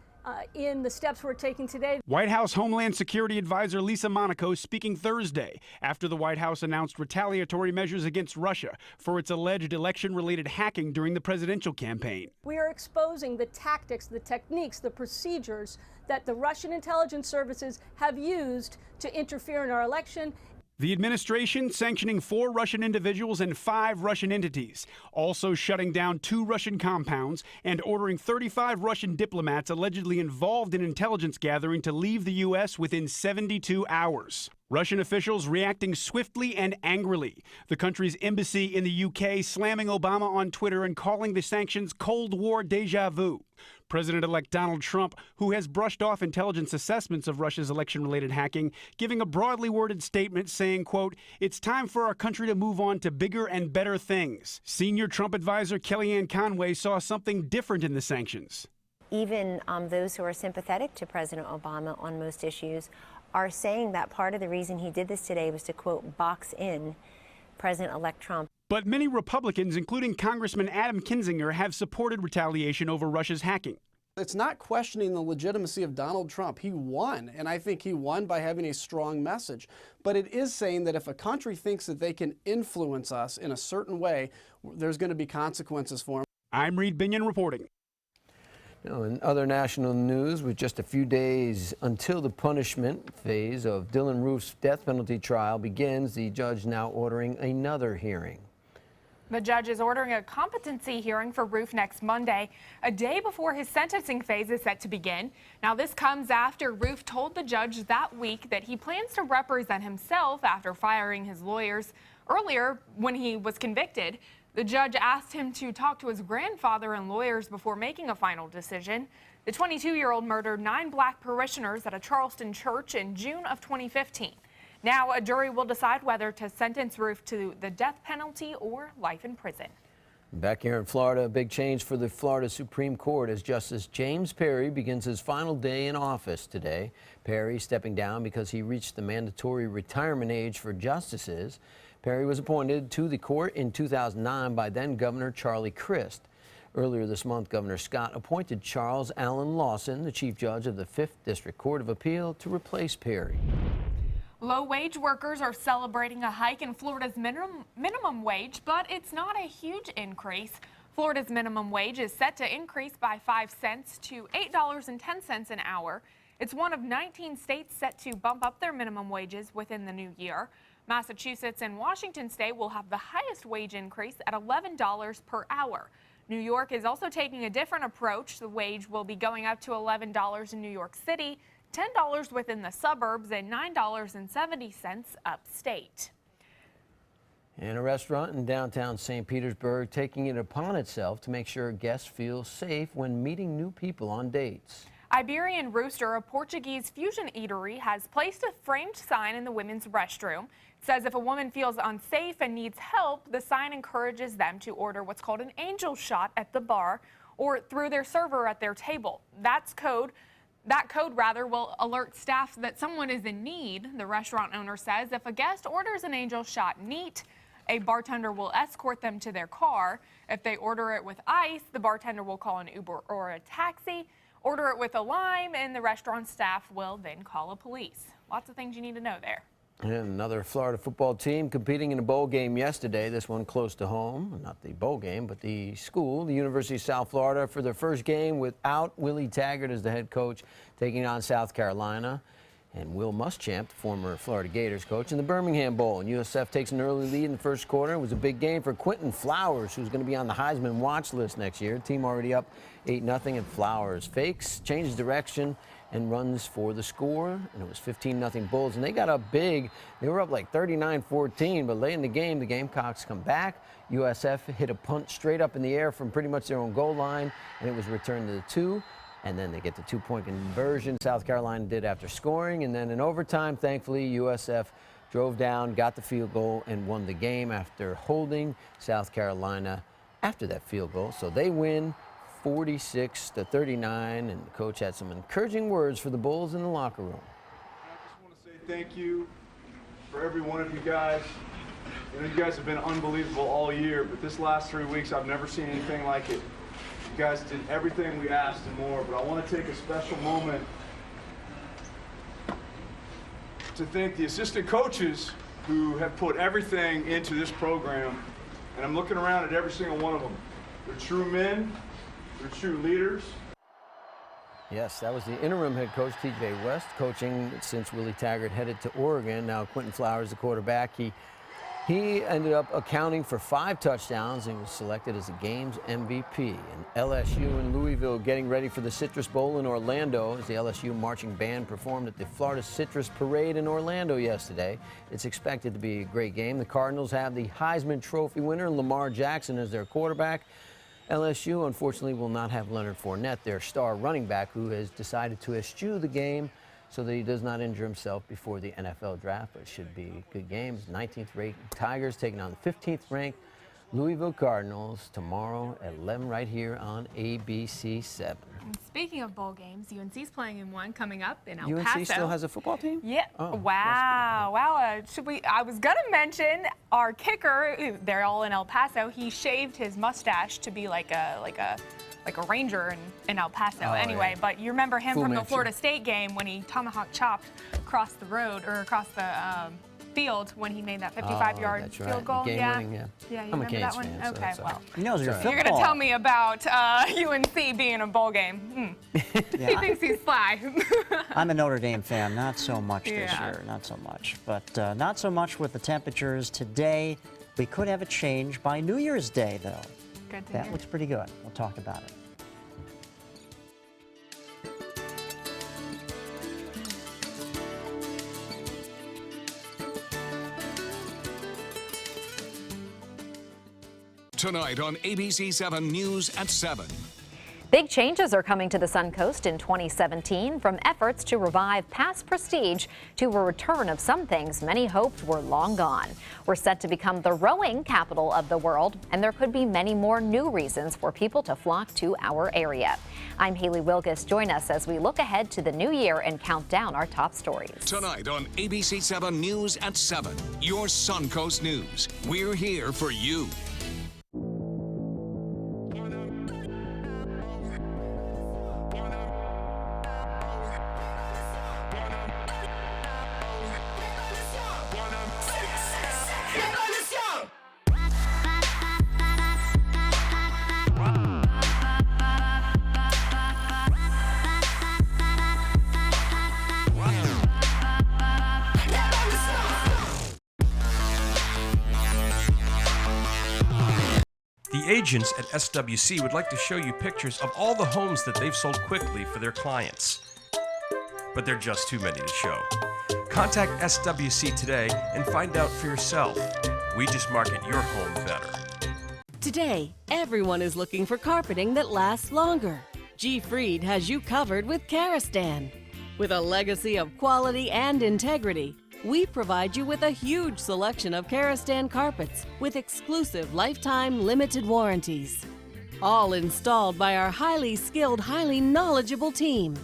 in the steps we're taking today. White House Homeland Security Advisor Lisa Monaco speaking Thursday after the White House announced retaliatory measures against Russia for its alleged election-related hacking during the presidential campaign. We are exposing the tactics, the techniques, the procedures that the Russian intelligence services have used to interfere in our election. The administration sanctioning 4 Russian individuals and 5 Russian entities, also shutting down 2 Russian compounds and ordering 35 Russian diplomats allegedly involved in intelligence gathering to leave the U.S. within 72 hours. Russian officials reacting swiftly and angrily. The country's embassy in the U.K. slamming Obama on Twitter and calling the sanctions Cold War deja vu. President-elect Donald Trump, who has brushed off intelligence assessments of Russia's election-related hacking, giving a broadly worded statement saying, quote, "It's time for our country to move on to bigger and better things." Senior Trump advisor Kellyanne Conway saw something different in the sanctions. Even those who are sympathetic to President Obama on most issues are saying that part of the reason he did this today was to, quote, box in President-elect Trump. But many Republicans, including Congressman Adam Kinzinger, have supported retaliation over Russia's hacking. It's not questioning the legitimacy of Donald Trump. He won, and I think he won by having a strong message. But it is saying that if a country thinks that they can influence us in a certain way, there's going to be consequences for them. I'm Reed Binion reporting. Now, in other national news, with just a few days until the punishment phase of Dylan Roof's death penalty trial begins, the judge now ordering another hearing. The judge is ordering a competency hearing for Roof next Monday, a day before his sentencing phase is set to begin. Now, this comes after Roof told the judge that week that he plans to represent himself after firing his lawyers earlier when he was convicted. The judge asked him to talk to his grandfather and lawyers before making a final decision. The 22-year-old murdered 9 black parishioners at a Charleston church in June of 2015. Now, a jury will decide whether to sentence Roof to the death penalty or life in prison. Back here in Florida, a big change for the Florida Supreme Court as Justice James Perry begins his final day in office today. Perry stepping down because he reached the mandatory retirement age for justices. Perry was appointed to the court in 2009 by then Governor Charlie Crist. Earlier this month, Governor Scott appointed Charles Allen Lawson, the Chief Judge of the 5th District Court of Appeal, to replace Perry. Low-wage workers are celebrating a hike in Florida's minimum wage, but it's not a huge increase. Florida's minimum wage is set to increase by 5 cents to $8.10 an hour. It's one of 19 states set to bump up their minimum wages within the new year. Massachusetts and Washington State will have the highest wage increase at $11 per hour. New York is also taking a different approach. The wage will be going up to $11 in New York City, $10 within the suburbs, and $9.70 upstate. And a restaurant in downtown St. Petersburg taking it upon itself to make sure guests feel safe when meeting new people on dates. Iberian Rooster, a Portuguese fusion eatery, has placed a framed sign in the women's restroom. It says if a woman feels unsafe and needs help, the sign encourages them to order what's called an angel shot at the bar or through their server at their table. That code will alert staff that someone is in need. The restaurant owner says if a guest orders an angel shot neat, a bartender will escort them to their car. If they order it with ice, the bartender will call an Uber or a taxi. Order it with a lime, and the restaurant staff will then call a police. Lots of things you need to know there. And another Florida football team competing in a bowl game yesterday, this one close to home. Not the bowl game, but the school, the University of South Florida, for their first game without Willie Taggart as the head coach, taking on South Carolina. And Will Muschamp, the former Florida Gators coach, in the Birmingham Bowl. And USF takes an early lead in the first quarter. It was a big game for Quentin Flowers, who's going to be on the Heisman watch list next year. Team already up 8-0, and Flowers fakes, changes direction, and runs for the score. And it was 15-0 Bulls. And they got up big. They were up like 39-14, but late in the Gamecocks come back. USF hit a punt straight up in the air from pretty much their own goal line, and it was returned to the 2. And then they get the 2-point conversion South Carolina did after scoring. And then in overtime, thankfully, USF drove down, got the field goal, and won the game after holding South Carolina after that field goal. So they win 46-39, and the coach had some encouraging words for the Bulls in the locker room. I just want to say thank you for every one of you guys. You guys have been unbelievable all year, but this last 3 weeks, I've never seen anything like it. You guys did everything we asked and more, but I want to take a special moment to thank the assistant coaches who have put everything into this program. And I'm looking around at every single one of them. They're true men, they're true leaders. Yes, that was the interim head coach, T.J. West, coaching since Willie Taggart headed to Oregon. Now Quentin Flowers, the quarterback, he ended up accounting for 5 touchdowns and was selected as the game's MVP. And LSU and Louisville getting ready for the Citrus Bowl in Orlando as the LSU marching band performed at the Florida Citrus Parade in Orlando yesterday. It's expected to be a great game. The Cardinals have the Heisman Trophy winner, Lamar Jackson, as their quarterback. LSU, unfortunately, will not have Leonard Fournette, their star running back, who has decided to eschew the game so that he does not injure himself before the NFL draft. But it should be good games. 19th ranked Tigers taking on the 15th ranked Louisville Cardinals tomorrow at 11 right here on ABC 7. And speaking of bowl games, UNC's playing in one coming up in El Paso. UNC still has a football team? Yeah. Oh, wow. Wow. I was going to mention our kicker. They're all in El Paso. He shaved his mustache to be like a ranger in El Paso. Oh, anyway, yeah. But you remember him from the Mansion. Florida State game when he tomahawk chopped across the road or across the field when he made that 55-yard that's field right. gool. Game-winning, yeah. Yeah, you I'm a remember that Canes one? fan, so Okay, that's all well. right. He knows your football. You're going to tell me about UNC being in a bowl game. Yeah. He thinks he's sly. I'm a Notre Dame fan, not so much this Yeah. year, not so much. But not so much with the temperatures today. We could have a change by New Year's Day, though. Good to That hear. looks pretty good. We'll talk about it. Tonight on ABC 7 News at 7. Big changes are coming to the Suncoast in 2017, from efforts to revive past prestige to a return of some things many hoped were long gone. We're set to become the rowing capital of the world, and there could be many more new reasons for people to flock to our area. I'm Haley Wilgus. Join us as we look ahead to the new year and count down our top stories. Tonight on ABC 7 News at 7, your Suncoast News. We're here for you. The agents at SWC would like to show you pictures of all the homes that they've sold quickly for their clients. But they're just too many to show. Contact SWC today and find out for yourself. We just market your home better. Today, everyone is looking for carpeting that lasts longer. G. Fried has you covered with Karastan. With a legacy of quality and integrity, we provide you with a huge selection of Karastan carpets with exclusive lifetime limited warranties. All installed by our highly skilled, highly knowledgeable team.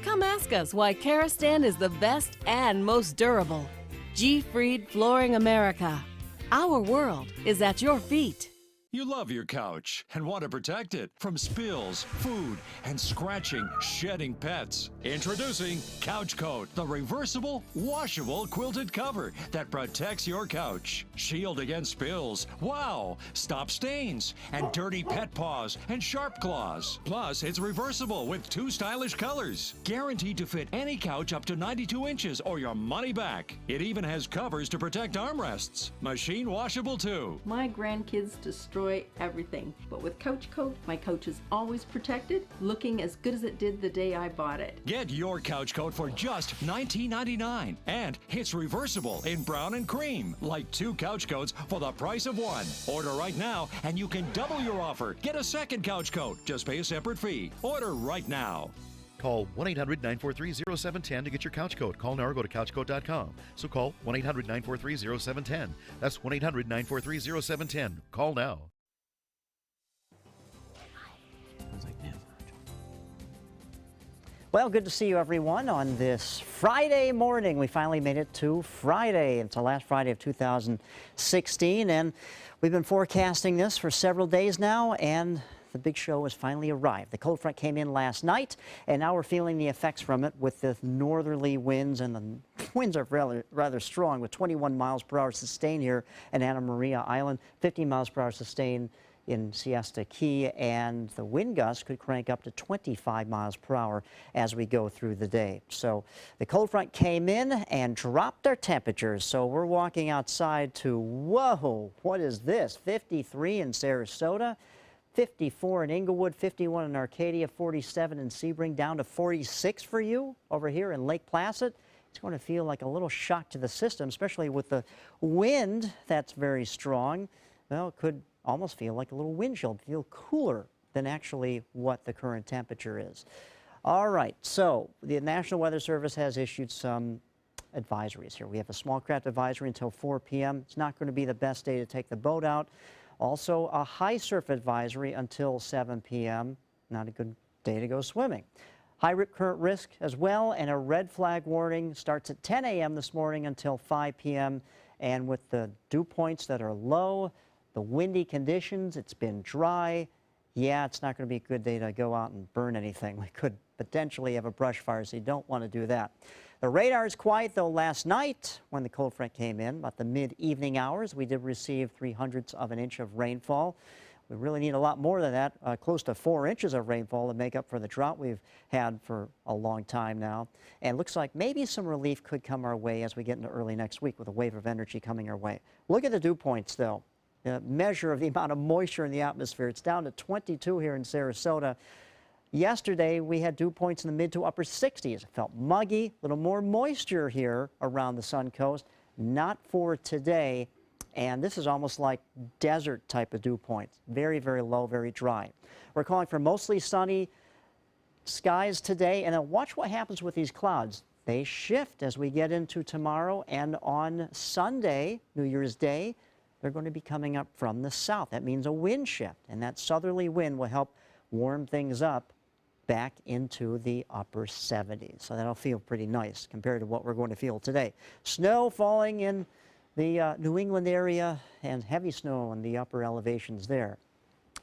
Come ask us why Karastan is the best and most durable. G. Fried Flooring America. Our world is at your feet. You love your couch and want to protect it from spills, food, and scratching, shedding pets. Introducing Couch Coat, the reversible, washable quilted cover that protects your couch. Shield against spills, wow, stop stains, and dirty pet paws and sharp claws. Plus, it's reversible with 2 stylish colors. Guaranteed to fit any couch up to 92 inches or your money back. It even has covers to protect armrests. Machine washable too. My grandkids destroy everything, but with Couch Coat, my couch is always protected, looking as good as it did the day I bought it. Get your Couch Coat for just $19.99, and it's reversible in brown and cream, like 2 couch coats for the price of 1. Order right now, and you can double your offer. Get a second Couch Coat. Just pay a separate fee. Order right now. Call 1-800-943-0710 to get your couch coat. Call now or go to couchcoat.com. So call 1-800-943-0710. That's 1-800-943-0710. Call now. Well, good to see you, everyone, on this Friday morning. We finally made it to Friday. It's the last Friday of 2016, and we've been forecasting this for several days now, and the big show has finally arrived. The cold front came in last night, and now we're feeling the effects from it with the northerly winds, and the winds are rather strong, with 21 miles per hour sustained here in Anna Maria Island, 15 miles per hour sustained in Siesta Key, and the wind gusts could crank up to 25 miles per hour as we go through the day. So the cold front came in and dropped our temperatures. So we're walking outside to, whoa, what is this? 53 in Sarasota, 54 in Inglewood, 51 in Arcadia, 47 in Sebring, down to 46 for you over here in Lake Placid. It's going to feel like a little shock to the system, especially with the wind that's very strong. Well, it could almost feel like a little wind chill, feel cooler than actually what the current temperature is. All right, so the National Weather Service has issued some advisories here. We have a small craft advisory until 4 p.m. It's not going to be the best day to take the boat out. Also, a high surf advisory until 7 p.m. Not a good day to go swimming. High rip current risk as well, and a red flag warning starts at 10 a.m. this morning until 5 p.m. And with the dew points that are low, the windy conditions, it's been dry. Yeah, it's not going to be a good day to go out and burn anything. We could potentially have a brush fire, so you don't want to do that. The radar is quiet, though. Last night, when the cold front came in, about the mid-evening hours, we did receive 0.03 of an inch of rainfall. We really need a lot more than that, close to 4 inches of rainfall to make up for the drought we've had for a long time now. And it looks like maybe some relief could come our way as we get into early next week with a wave of energy coming our way. Look at the dew points, though. The measure of the amount of moisture in the atmosphere. It's down to 22 here in Sarasota. Yesterday, we had dew points in the mid to upper 60s. It felt muggy, a little more moisture here around the Suncoast. Not for today. and this is almost like desert type of dew points. Very, very low, very dry. We're calling for mostly sunny skies today, and then watch what happens with these clouds. They shift as we get into tomorrow, and on Sunday, New Year's Day, they're going to be coming up from the south. That means a wind shift, and that southerly wind will help warm things up back into the upper 70s. So that'll feel pretty nice compared to what we're going to feel today. Snow falling in the New England area and heavy snow in the upper elevations there.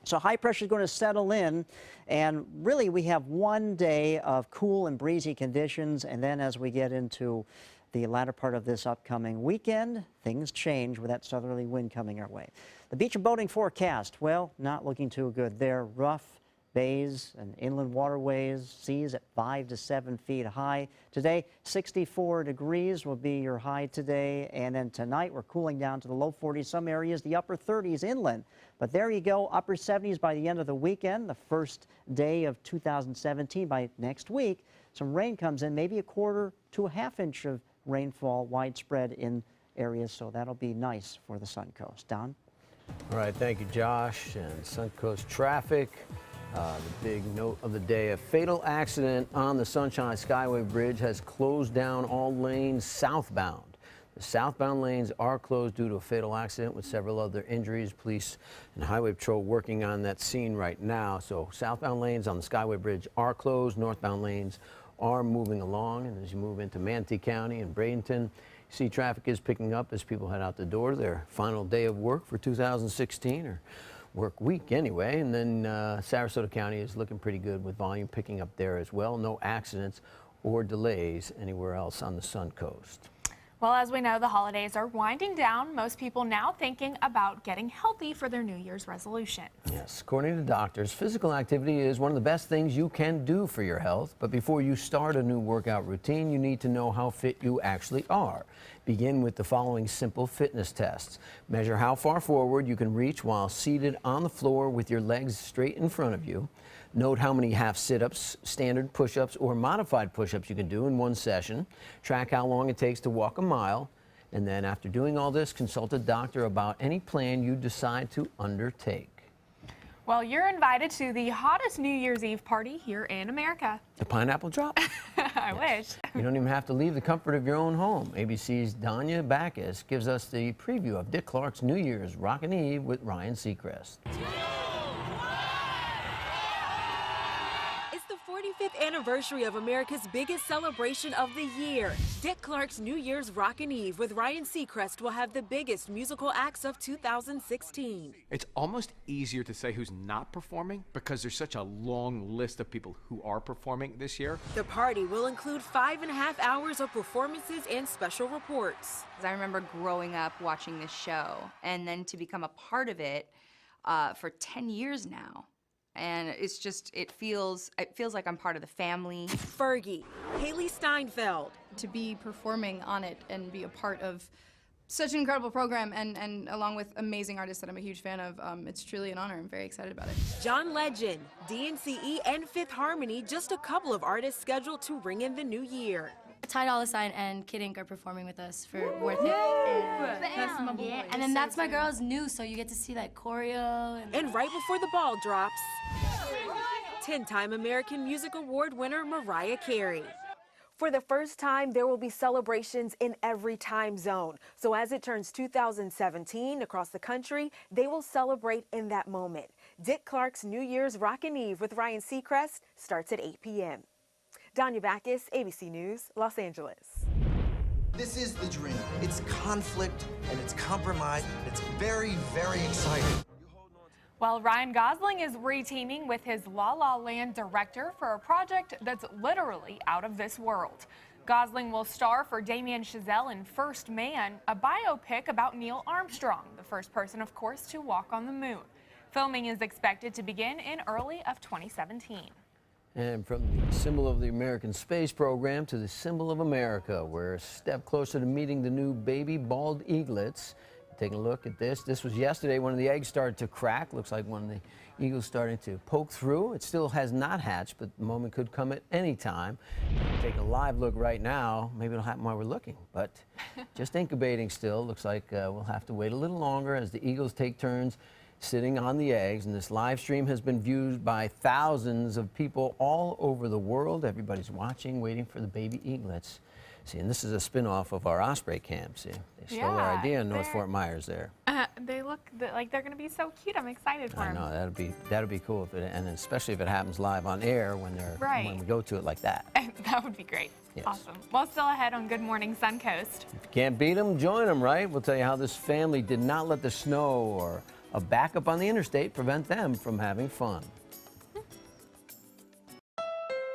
So high pressure is going to settle in, and really we have one day of cool and breezy conditions, and then as we get into the latter part of this upcoming weekend, things change with that southerly wind coming our way. The beach and boating forecast, well, not looking too good there. Rough bays and inland waterways, seas at 5 to 7 feet high. Today, 64 degrees will be your high today, and then tonight we're cooling down to the low 40s, some areas, the upper 30s inland. But there you go, upper 70s by the end of the weekend, the first day of 2017. By next week, some rain comes in, maybe a quarter to a half inch of rainfall widespread in areas, so that'll be nice for the Suncoast. Don? All right, thank you, Josh. And Suncoast traffic. The big note of the day, a fatal accident on the Sunshine Skyway Bridge has closed down all lanes southbound. The southbound lanes are closed due to a fatal accident with several other injuries. Police and Highway Patrol working on that scene right now. So southbound lanes on the Skyway Bridge are closed. Northbound lanes are moving along. And as you move into Manatee County and Bradenton, you see traffic is picking up as people head out the door. Their final day of work for 2016 or work week anyway. And then Sarasota County is looking pretty good with volume picking up there as well. No accidents or delays anywhere else on the Suncoast. Well, as we know, the holidays are winding down. Most people now thinking about getting healthy for their New Year's resolutions. Yes, according to doctors, physical activity is one of the best things you can do for your health. But before you start a new workout routine, you need to know how fit you actually are. Begin with the following simple fitness tests. Measure how far forward you can reach while seated on the floor with your legs straight in front of you. Note how many half sit-ups, standard push-ups, or modified push-ups you can do in one session. Track how long it takes to walk a mile. And then after doing all this, consult a doctor about any plan you decide to undertake. Well, you're invited to the hottest New Year's Eve party here in America. The Pineapple Drop? I wish. You don't even have to leave the comfort of your own home. ABC's Danya Backus gives us the preview of Dick Clark's New Year's Rockin' Eve with Ryan Seacrest. It's the 45th anniversary of America's biggest celebration of the year. Dick Clark's New Year's Rockin' Eve with Ryan Seacrest will have the biggest musical acts of 2016. It's almost easier to say who's not performing because there's such a long list of people who are performing this year. The party will include 5.5 hours of performances and special reports. I remember growing up watching this show and then to become a part of it for 10 years now. And it's just, it feels like I'm part of the family. Fergie, Haley Steinfeld. To be performing on it and be a part of such an incredible program and along with amazing artists that I'm a huge fan of, it's truly an honor. I'm very excited about it. John Legend, DNCE, and Fifth Harmony, just a couple of artists scheduled to ring in the new year. Ty Dolla $ign and Kid Ink are performing with us for Worth It. And that's my boy. Yeah, and then That's My Girl's new, so you get to see like choreo. And right before the ball drops, 10-time American Music Award winner Mariah Carey. For the first time, there will be celebrations in every time zone. So as it turns 2017 across the country, they will celebrate in that moment. Dick Clark's New Year's Rockin' Eve with Ryan Seacrest starts at 8 p.m. Danya Backus, ABC News, Los Angeles. This is the dream. It's conflict and it's compromise. It's very, very exciting. Well, Ryan Gosling is reteaming with his La La Land director for a project that's literally out of this world. Gosling will star for Damien Chazelle in First Man, a biopic about Neil Armstrong, the first person, of course, to walk on the moon. Filming is expected to begin in early of 2017. And from the symbol of the American space program to the symbol of America, we're a step closer to meeting the new baby bald eaglets. Taking a look at this. This was yesterday. One of the eggs started to crack. Looks like one of the eagles starting to poke through. It still has not hatched, but the moment could come at any time. Take a live look right now. Maybe it'll happen while we're looking, but just incubating still. Looks like we'll have to wait a little longer as the eagles take turns sitting on the eggs. And this live stream has been viewed by thousands of people all over the world. Everybody's watching, waiting for the baby eaglets. See, and this is a spin-off of our osprey camp. See, they stole our idea in North Fort Myers there. They look like they're going to be so cute. I'm excited for them. I know, that'd be cool, and especially if it happens live on air when when we go to it like that. That would be great. Yes. Awesome. Well, still ahead on Good Morning Suncoast. If you can't beat them, join them, right? We'll tell you how this family did not let the snow or a backup on the interstate prevent them from having fun.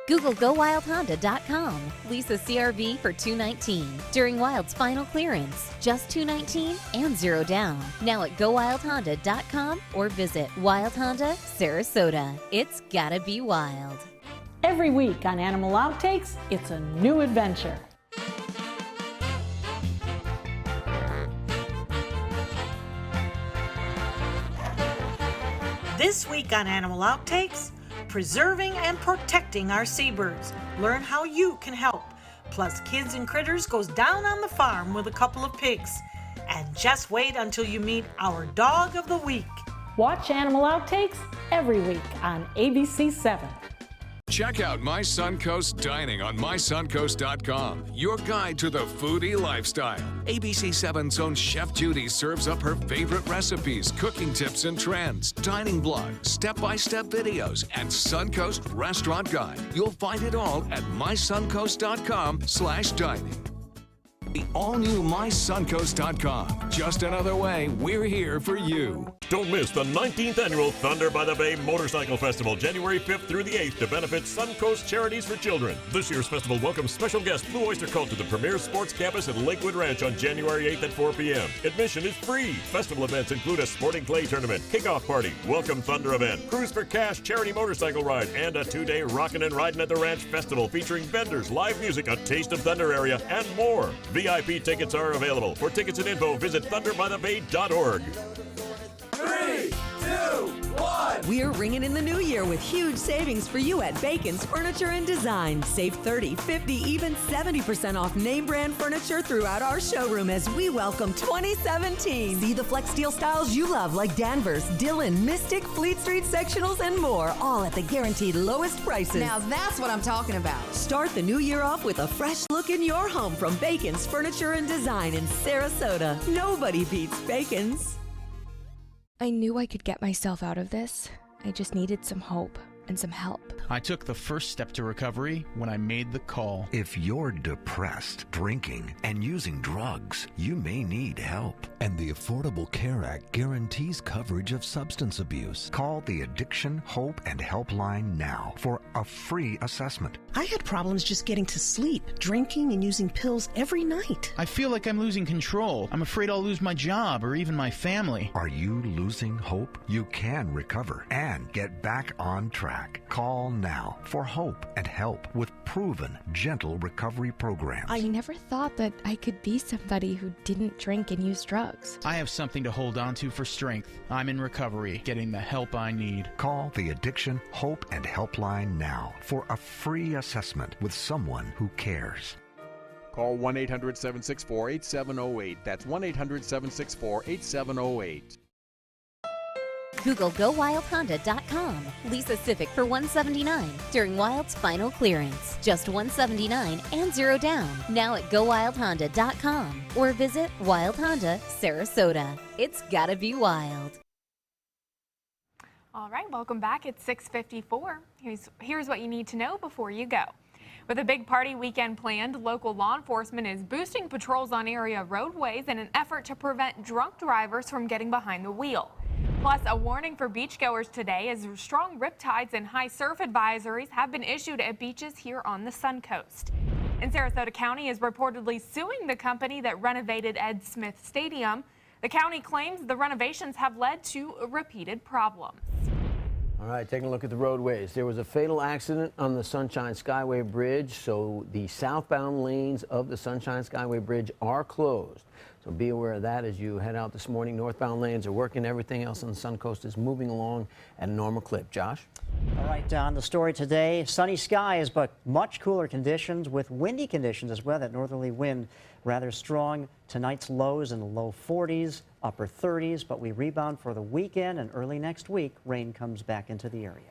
Google GoWildHonda.com. Lease a CRV for $219 during Wild's final clearance. Just $219 and 0 down. Now at GoWildHonda.com or visit Wild Honda, Sarasota. It's gotta be wild. Every week on Animal Outtakes, it's a new adventure. This week on Animal Outtakes, preserving and protecting our seabirds. Learn how you can help. Plus, Kids and Critters goes down on the farm with a couple of pigs. And just wait until you meet our Dog of the Week. Watch Animal Outtakes every week on ABC 7. Check out My Suncoast Dining on mysuncoast.com, your guide to the foodie lifestyle. ABC 7's own Chef Judy serves up her favorite recipes, cooking tips and trends, dining blogs, step-by-step videos, and Suncoast Restaurant Guide. You'll find it all at mysuncoast.com/dining. The all-new mysuncoast.com. Just another way we're here for you. Don't miss the 19th annual Thunder by the Bay Motorcycle Festival, January 5th through the 8th, to benefit Suncoast Charities for Children. This year's festival welcomes special guest Blue Oyster Cult to the premier sports campus at Lakewood Ranch on January 8th at 4 p.m. Admission is free. Festival events include a sporting clay tournament, kickoff party, welcome Thunder event, Cruise for Cash charity motorcycle ride, and a 2-day Rockin' and Riding at the Ranch festival featuring vendors, live music, a Taste of Thunder area, and more. VIP tickets are available. For tickets and info, visit thunderbythebay.org. 3, 2, 1. We're ringing in the new year with huge savings for you at Bacon's Furniture and Design. Save 30, 50, even 70% off name brand furniture throughout our showroom as we welcome 2017. See the flex steel styles you love like Danvers, Dillon, Mystic, Fleet Street sectionals, and more, all at the guaranteed lowest prices. Now that's what I'm talking about. Start the new year off with a fresh look in your home from Bacon's Furniture and Design in Sarasota. Nobody beats Bacon's. I knew I could get myself out of this. I just needed some hope and some help. I took the first step to recovery when I made the call. If you're depressed, drinking, and using drugs, you may need help. And the Affordable Care Act guarantees coverage of substance abuse. Call the Addiction, Hope, and Helpline now for a free assessment. I had problems just getting to sleep, drinking and using pills every night. I feel like I'm losing control. I'm afraid I'll lose my job or even my family. Are you losing hope? You can recover and get back on track. Call now for hope and help with proven, gentle recovery programs. I never thought that I could be somebody who didn't drink and use drugs. I have something to hold on to for strength. I'm in recovery, getting the help I need. Call the Addiction, Hope, and Helpline now for a free assessment with someone who cares. Call 1-800-764-8708. That's 1-800-764-8708. Google GoWildHonda.com. Lease a Civic for $179 during Wild's final clearance. Just $179 and 0 down. Now at GoWildHonda.com or visit Wild Honda, Sarasota. It's gotta be wild. All right, welcome back. It's 6:54. Here's what you need to know before you go. With a big party weekend planned, local law enforcement is boosting patrols on area roadways in an effort to prevent drunk drivers from getting behind the wheel. Plus, a warning for beachgoers today as strong riptides and high surf advisories have been issued at beaches here on the Suncoast. And Sarasota County is reportedly suing the company that renovated Ed Smith Stadium. The county claims the renovations have led to repeated problems. All right, taking a look at the roadways. There was a fatal accident on the Sunshine Skyway Bridge, so the southbound lanes of the Sunshine Skyway Bridge are closed. So be aware of that as you head out this morning. Northbound lanes are working. Everything else on the Suncoast is moving along at a normal clip. Josh? All right, on the story today, sunny skies, but much cooler conditions with windy conditions as well. That northerly wind rather strong. Tonight's lows in the low 40s, upper 30s, but we rebound for the weekend, and early next week, rain comes back into the area.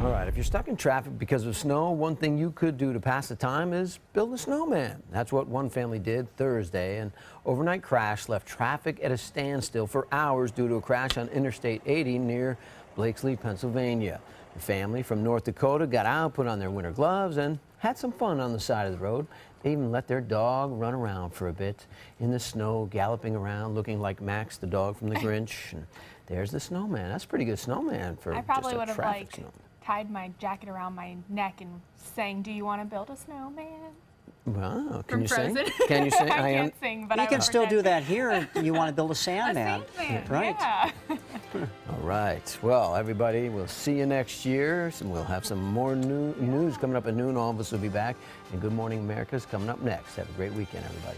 All right, if you're stuck in traffic because of snow, one thing you could do to pass the time is build a snowman. That's what one family did Thursday. An overnight crash left traffic at a standstill for hours due to a crash on Interstate 80 near Blakesley, Pennsylvania. The family from North Dakota got out, put on their winter gloves, and had some fun on the side of the road. They even let their dog run around for a bit in the snow, galloping around, looking like Max, the dog from the Grinch. And there's the snowman. That's a pretty good snowman for I probably just would a have traffic snowman. tied my jacket around my neck and sang, "Do you want to build a snowman?" Wow, can From you sing? Frozen. Can you sing? I can't sing, but you can still do that here. You want to build a sandman, right? Yeah. All right. Well, everybody, we'll see you next year. We'll have some more news coming up at noon. All of us will be back. And Good Morning America is coming up next. Have a great weekend, everybody.